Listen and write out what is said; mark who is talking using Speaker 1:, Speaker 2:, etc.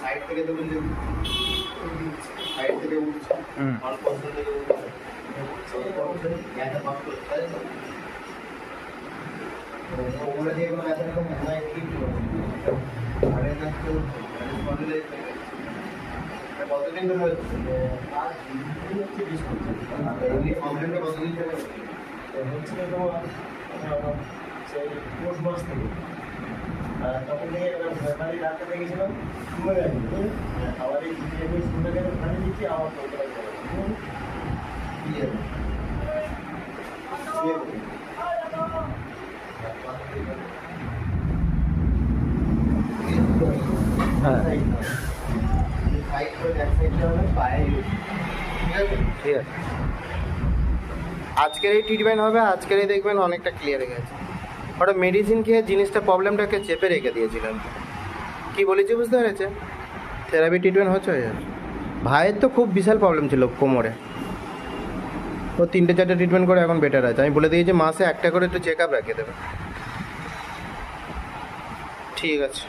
Speaker 1: Side থেকে দেখুন, side থেকে উঠছে, ওগুলো দিয়ে কোনো ব্যথা এরকম হয় কি আরে না তো কতদিন ধরে হচ্ছে? এমনি প্রবলেমটা কতদিন ধরে হচ্ছে? সেই পৌষ মাস থেকে তখন থেকে ভেপারি ডাক্তার দেখেছিলাম, কমে গেছে। আবার এই শুনে গেলে ওখানে দিচ্ছি আবার
Speaker 2: ঠিক আছে, আজকের এই ট্রিটমেন্ট হবে, আজকের এই দেখবেন অনেকটা ক্লিয়ার হয়ে গেছে। ওটা মেডিসিন খেয়ে জিনিসটা প্রবলেমটাকে চেপে রেখে দিয়েছিলাম। কি বলেছি বুঝতে পেরেছে? থেরাপি ট্রিটমেন্ট হচ্ছে হয়ে যাচ্ছে। ভাইয়ের তো খুব বিশাল প্রবলেম ছিল কোমরে, ও 3-4টে ট্রিটমেন্ট করে এখন বেটার আছে। আমি বলে দিয়েছি মাসে একটা করে একটু চেক আপ রেখে দেবে। ঠিক আছে।